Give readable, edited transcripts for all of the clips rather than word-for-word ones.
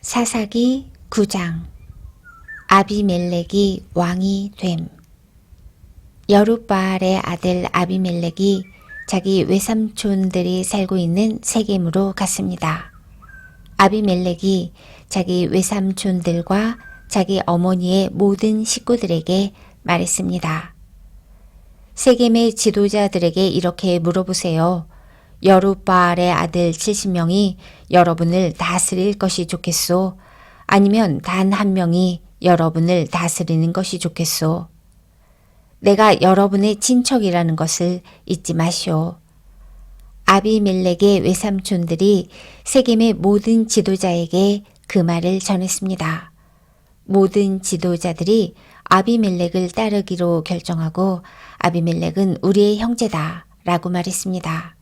사사기 9장. 아비멜렉이 왕이 됨. 여룻바알의 아들 아비멜렉이 자기 외삼촌들이 살고 있는 세겜으로 갔습니다. 아비멜렉이 자기 외삼촌들과 자기 어머니의 모든 식구들에게 말했습니다. 세겜의 지도자들에게 이렇게 물어보세요. 여룻바알의 아들 70명이 여러분을 다스릴 것이 좋겠소? 아니면 단 한 명이 여러분을 다스리는 것이 좋겠소? 내가 여러분의 친척이라는 것을 잊지 마시오. 아비멜렉의 외삼촌들이 세겜의 모든 지도자에게 그 말을 전했습니다. 모든 지도자들이 아비멜렉을 따르기로 결정하고 아비멜렉은 우리의 형제다 라고 말했습니다.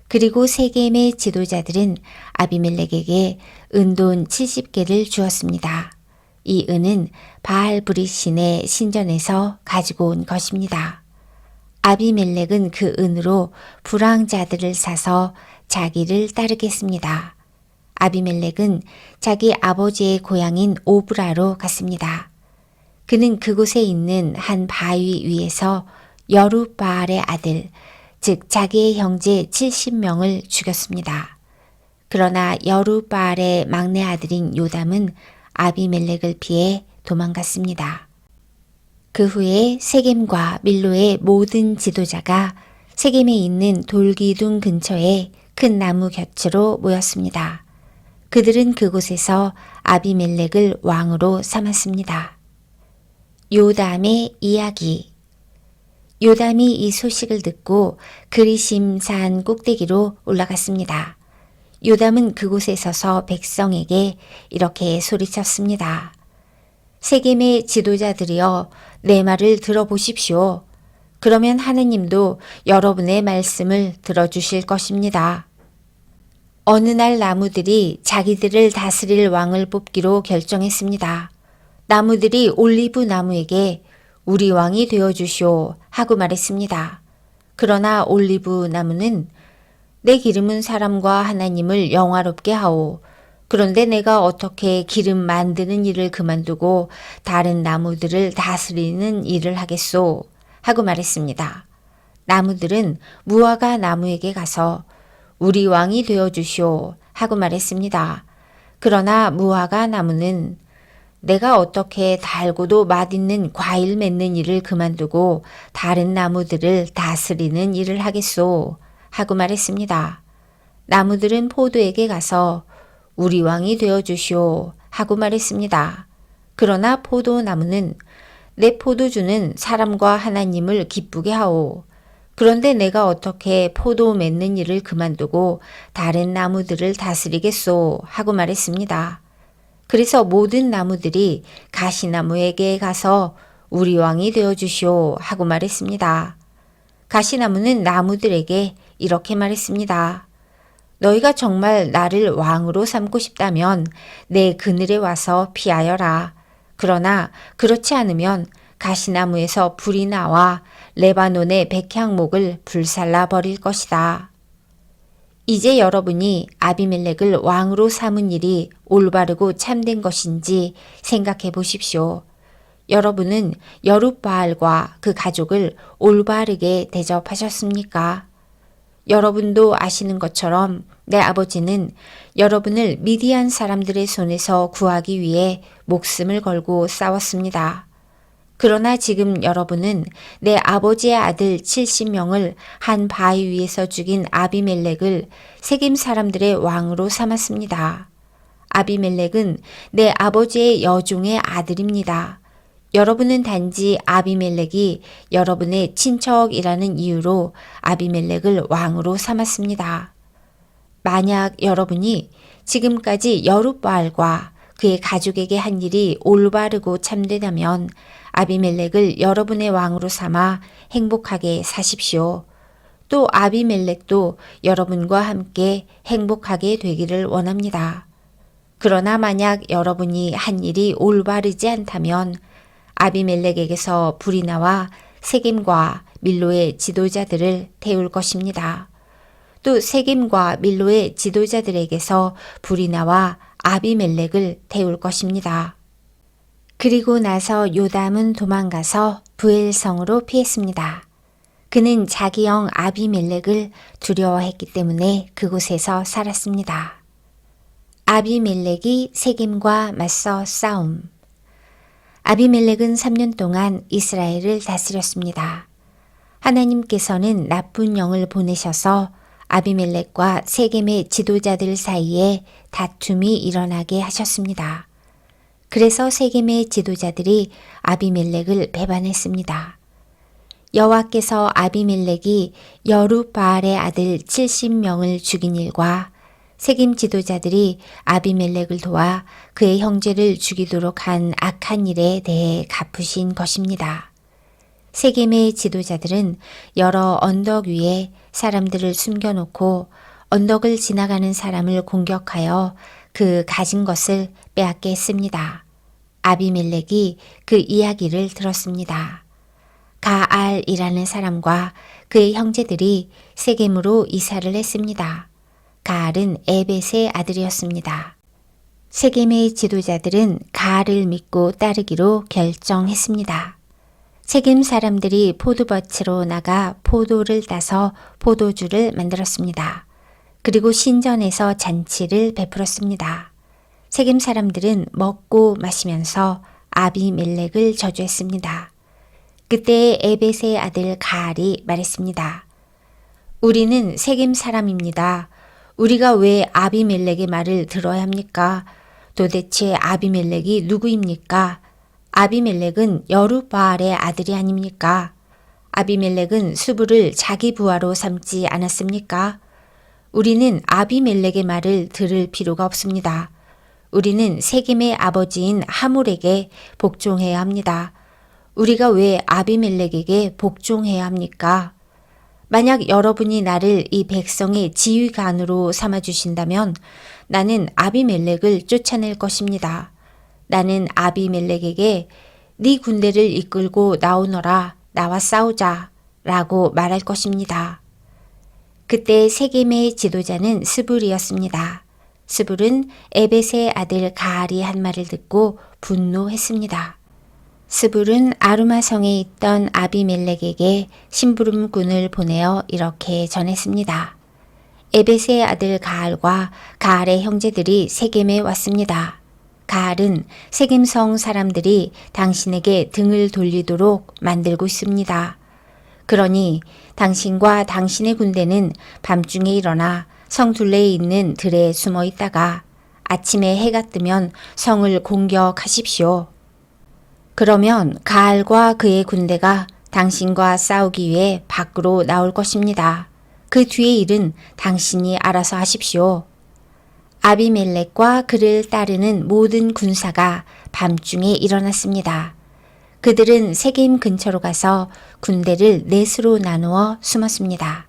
그리고 세겜의 지도자들은 아비멜렉에게 은돈 70개를 주었습니다. 이 은은 바알브릿 신의 신전에서 가지고 온 것입니다. 아비멜렉은 그 은으로 불황자들을 사서 자기를 따르겠습니다. 아비멜렉은 자기 아버지의 고향인 오브라로 갔습니다. 그는 그곳에 있는 한 바위 위에서 여룻바알의 아들, 즉 자기의 형제 70명을 죽였습니다. 그러나 여룻바알의 막내 아들인 요담은 아비멜렉을 피해 도망갔습니다. 그 후에 세겜과 밀로의 모든 지도자가 세겜에 있는 돌기둥 근처에 큰 나무 곁으로 모였습니다. 그들은 그곳에서 아비멜렉을 왕으로 삼았습니다. 요담의 이야기. 요담이 이 소식을 듣고 그리심산 꼭대기로 올라갔습니다. 요담은 그곳에 서서 백성에게 이렇게 소리쳤습니다. 세겜의 지도자들이여, 내 말을 들어보십시오. 그러면 하느님도 여러분의 말씀을 들어주실 것입니다. 어느 날 나무들이 자기들을 다스릴 왕을 뽑기로 결정했습니다. 나무들이 올리브 나무에게 우리 왕이 되어주시오 하고 말했습니다. 그러나 올리브 나무는 내 기름은 사람과 하나님을 영화롭게 하오. 그런데 내가 어떻게 기름 만드는 일을 그만두고 다른 나무들을 다스리는 일을 하겠소? 하고 말했습니다. 나무들은 무화과 나무에게 가서 우리 왕이 되어주시오 하고 말했습니다. 그러나 무화과 나무는 내가 어떻게 달고도 맛있는 과일 맺는 일을 그만두고 다른 나무들을 다스리는 일을 하겠소? 하고 말했습니다. 나무들은 포도에게 가서 우리 왕이 되어주시오 하고 말했습니다. 그러나 포도나무는 내 포도주는 사람과 하나님을 기쁘게 하오. 그런데 내가 어떻게 포도 맺는 일을 그만두고 다른 나무들을 다스리겠소? 하고 말했습니다. 그래서 모든 나무들이 가시나무에게 가서 우리 왕이 되어주시오 하고 말했습니다. 가시나무는 나무들에게 이렇게 말했습니다. 너희가 정말 나를 왕으로 삼고 싶다면 내 그늘에 와서 피하여라. 그러나 그렇지 않으면 가시나무에서 불이 나와 레바논의 백향목을 불살라 버릴 것이다. 이제 여러분이 아비멜렉을 왕으로 삼은 일이 올바르고 참된 것인지 생각해 보십시오. 여러분은 여룻바알과 그 가족을 올바르게 대접하셨습니까? 여러분도 아시는 것처럼 내 아버지는 여러분을 미디안 사람들의 손에서 구하기 위해 목숨을 걸고 싸웠습니다. 그러나 지금 여러분은 내 아버지의 아들 70명을 한 바위 위에서 죽인 아비멜렉을 세겜 사람들의 왕으로 삼았습니다. 아비멜렉은 내 아버지의 여종의 아들입니다. 여러분은 단지 아비멜렉이 여러분의 친척이라는 이유로 아비멜렉을 왕으로 삼았습니다. 만약 여러분이 지금까지 여룻바알과 그의 가족에게 한 일이 올바르고 참되다면 아비멜렉을 여러분의 왕으로 삼아 행복하게 사십시오. 또 아비멜렉도 여러분과 함께 행복하게 되기를 원합니다. 그러나 만약 여러분이 한 일이 올바르지 않다면 아비멜렉에게서 불이 나와 세겜과 밀로의 지도자들을 태울 것입니다. 또 세겜과 밀로의 지도자들에게서 불이 나와 아비멜렉을 태울 것입니다. 그리고 나서 요담은 도망가서 부엘성으로 피했습니다. 그는 자기 형 아비멜렉을 두려워했기 때문에 그곳에서 살았습니다. 아비멜렉이 세겜과 맞서 싸움. 아비멜렉은 3년 동안 이스라엘을 다스렸습니다. 하나님께서는 나쁜 영을 보내셔서 아비멜렉과 세겜의 지도자들 사이에 다툼이 일어나게 하셨습니다. 그래서 세겜의 지도자들이 아비멜렉을 배반했습니다. 여호와께서 아비멜렉이 여룻바알의 아들 70명을 죽인 일과 세겜 지도자들이 아비멜렉을 도와 그의 형제를 죽이도록 한 악한 일에 대해 갚으신 것입니다. 세겜의 지도자들은 여러 언덕 위에 사람들을 숨겨놓고 언덕을 지나가는 사람을 공격하여 그 가진 것을 빼앗게 했습니다. 아비멜렉이 그 이야기를 들었습니다. 가알이라는 사람과 그의 형제들이 세겜으로 이사를 했습니다. 가알은 에벳의 아들이었습니다. 세겜의 지도자들은 가알을 믿고 따르기로 결정했습니다. 세겜 사람들이 포도밭으로 나가 포도를 따서 포도주를 만들었습니다. 그리고 신전에서 잔치를 베풀었습니다. 세겜 사람들은 먹고 마시면서 아비멜렉을 저주했습니다. 그때 에벳의 아들 가알이 말했습니다. 우리는 세겜 사람입니다. 우리가 왜 아비멜렉의 말을 들어야 합니까? 도대체 아비멜렉이 누구입니까? 아비멜렉은 여룻바알의 아들이 아닙니까? 아비멜렉은 수부를 자기 부하로 삼지 않았습니까? 우리는 아비멜렉의 말을 들을 필요가 없습니다. 우리는 세겜의 아버지인 하몰에게 복종해야 합니다. 우리가 왜 아비멜렉에게 복종해야 합니까? 만약 여러분이 나를 이 백성의 지휘관으로 삼아주신다면 나는 아비멜렉을 쫓아낼 것입니다. 나는 아비멜렉에게 네 군대를 이끌고 나오너라, 나와 싸우자 라고 말할 것입니다. 그때 세겜의 지도자는 스불이었습니다. 스불은 에벳의 아들 가알이 한 말을 듣고 분노했습니다. 스불은 아루마성에 있던 아비멜렉에게 심부름꾼을 보내어 이렇게 전했습니다. 에벳의 아들 가알과 가알의 형제들이 세겜에 왔습니다. 가알은 세겜성 사람들이 당신에게 등을 돌리도록 만들고 있습니다. 그러니 당신과 당신의 군대는 밤중에 일어나 성 둘레에 있는 들에 숨어 있다가 아침에 해가 뜨면 성을 공격하십시오. 그러면 가알과 그의 군대가 당신과 싸우기 위해 밖으로 나올 것입니다. 그 뒤의 일은 당신이 알아서 하십시오. 아비멜렉과 그를 따르는 모든 군사가 밤중에 일어났습니다. 그들은 세겜 근처로 가서 군대를 넷으로 나누어 숨었습니다.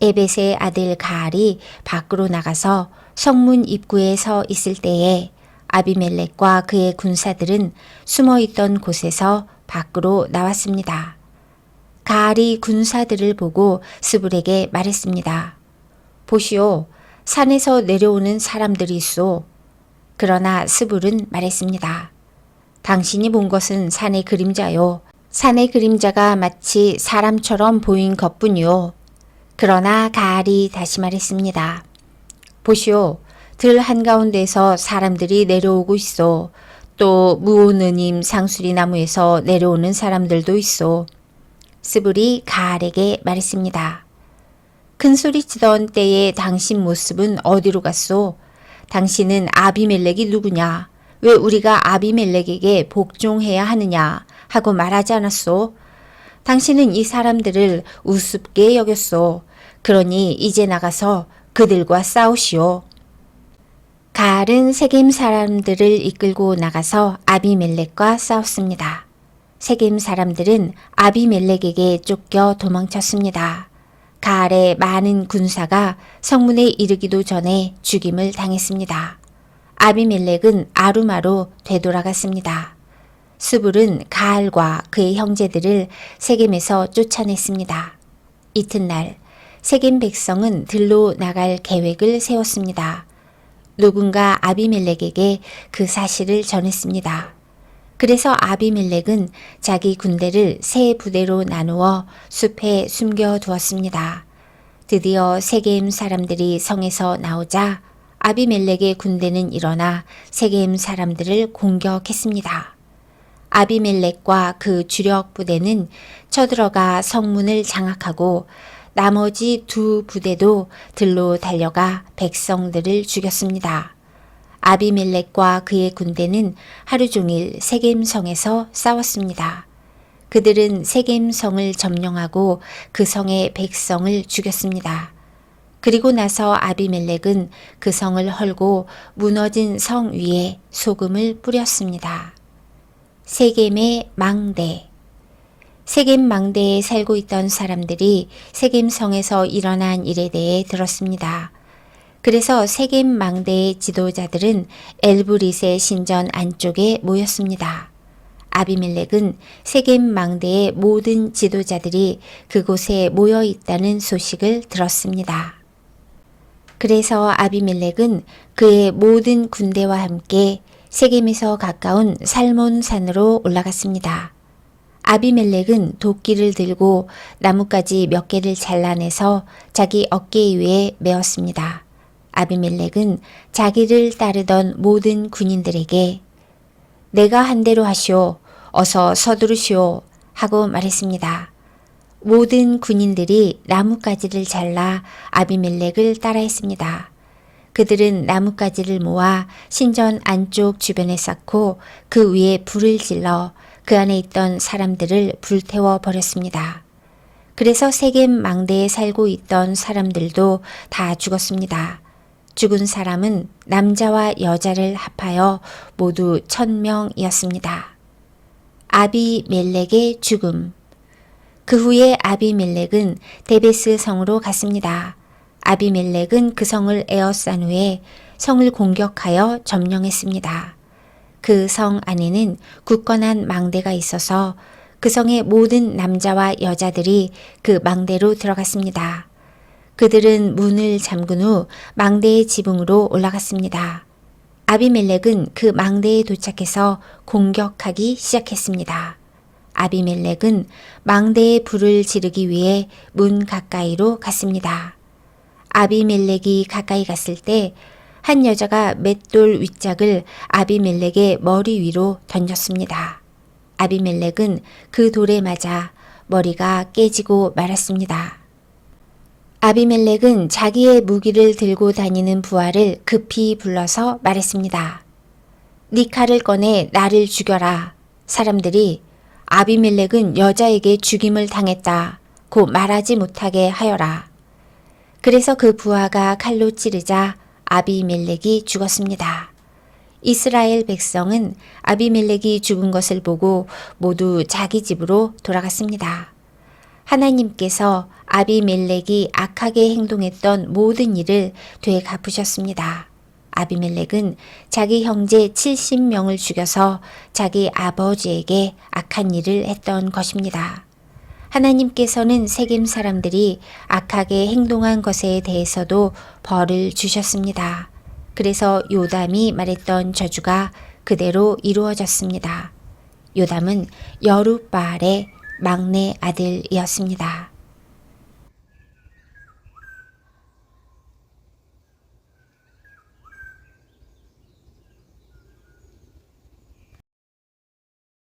에벳의 아들 가알이 밖으로 나가서 성문 입구에 서 있을 때에 아비멜렉과 그의 군사들은 숨어있던 곳에서 밖으로 나왔습니다. 가알이 군사들을 보고 스불에게 말했습니다. 보시오, 산에서 내려오는 사람들이 있소. 그러나 스불은 말했습니다. 당신이 본 것은 산의 그림자요. 산의 그림자가 마치 사람처럼 보인 것뿐이요. 그러나 가알이 다시 말했습니다. 보시오, 들 한가운데서 사람들이 내려오고 있어. 또 무오느님 상수리 나무에서 내려오는 사람들도 있어. 스불이 가알에게 말했습니다. 큰 소리치던 때에 당신 모습은 어디로 갔소? 당신은 아비멜렉이 누구냐? 왜 우리가 아비멜렉에게 복종해야 하느냐? 하고 말하지 않았소? 당신은 이 사람들을 우습게 여겼소. 그러니 이제 나가서 그들과 싸우시오. 가알은 세겜 사람들을 이끌고 나가서 아비멜렉과 싸웠습니다. 세겜 사람들은 아비멜렉에게 쫓겨 도망쳤습니다. 가알의 많은 군사가 성문에 이르기도 전에 죽임을 당했습니다. 아비멜렉은 아루마로 되돌아갔습니다. 스불은 가알과 그의 형제들을 세겜에서 쫓아냈습니다. 이튿날 세겜 백성은 들로 나갈 계획을 세웠습니다. 누군가 아비멜렉에게 그 사실을 전했습니다. 그래서 아비멜렉은 자기 군대를 세 부대로 나누어 숲에 숨겨두었습니다. 드디어 세겜 사람들이 성에서 나오자 아비멜렉의 군대는 일어나 세겜 사람들을 공격했습니다. 아비멜렉과 그 주력 부대는 쳐들어가 성문을 장악하고 나머지 두 부대도 들로 달려가 백성들을 죽였습니다. 아비멜렉과 그의 군대는 하루 종일 세겜성에서 싸웠습니다. 그들은 세겜성을 점령하고 그 성의 백성을 죽였습니다. 그리고 나서 아비멜렉은 그 성을 헐고 무너진 성 위에 소금을 뿌렸습니다. 세겜의 망대. 세겜 망대에 살고 있던 사람들이 세겜성에서 일어난 일에 대해 들었습니다. 그래서 세겜 망대의 지도자들은 엘브릿의 신전 안쪽에 모였습니다. 아비멜렉은 세겜 망대의 모든 지도자들이 그곳에 모여 있다는 소식을 들었습니다. 그래서 아비멜렉은 그의 모든 군대와 함께 세겜에서 가까운 살몬산으로 올라갔습니다. 아비멜렉은 도끼를 들고 나뭇가지 몇 개를 잘라내서 자기 어깨 위에 메었습니다. 아비멜렉은 자기를 따르던 모든 군인들에게 내가 한 대로 하시오. 어서 서두르시오. 하고 말했습니다. 모든 군인들이 나뭇가지를 잘라 아비멜렉을 따라했습니다. 그들은 나뭇가지를 모아 신전 안쪽 주변에 쌓고 그 위에 불을 질러 그 안에 있던 사람들을 불태워 버렸습니다. 그래서 세겜 망대에 살고 있던 사람들도 다 죽었습니다. 죽은 사람은 남자와 여자를 합하여 모두 1000명이었습니다. 아비멜렉의 죽음. 그 후에 아비멜렉은 데베스 성으로 갔습니다. 아비멜렉은 그 성을 에워싼 후에 성을 공격하여 점령했습니다. 그 성 안에는 굳건한 망대가 있어서 그 성의 모든 남자와 여자들이 그 망대로 들어갔습니다. 그들은 문을 잠근 후 망대의 지붕으로 올라갔습니다. 아비멜렉은 그 망대에 도착해서 공격하기 시작했습니다. 아비멜렉은 망대에 불을 지르기 위해 문 가까이로 갔습니다. 아비멜렉이 가까이 갔을 때 한 여자가 맷돌 윗짝을 아비멜렉의 머리 위로 던졌습니다. 아비멜렉은 그 돌에 맞아 머리가 깨지고 말았습니다. 아비멜렉은 자기의 무기를 들고 다니는 부하를 급히 불러서 말했습니다. 네 칼을 꺼내 나를 죽여라. 사람들이 아비멜렉은 여자에게 죽임을 당했다. 고 말하지 못하게 하여라. 그래서 그 부하가 칼로 찌르자 아비멜렉이 죽었습니다. 이스라엘 백성은 아비멜렉이 죽은 것을 보고 모두 자기 집으로 돌아갔습니다. 하나님께서 아비멜렉이 악하게 행동했던 모든 일을 되갚으셨습니다. 아비멜렉은 자기 형제 70명을 죽여서 자기 아버지에게 악한 일을 했던 것입니다. 하나님께서는 세겜 사람들이 악하게 행동한 것에 대해서도 벌을 주셨습니다. 그래서 요담이 말했던 저주가 그대로 이루어졌습니다. 요담은 여룻바알의 막내 아들이었습니다.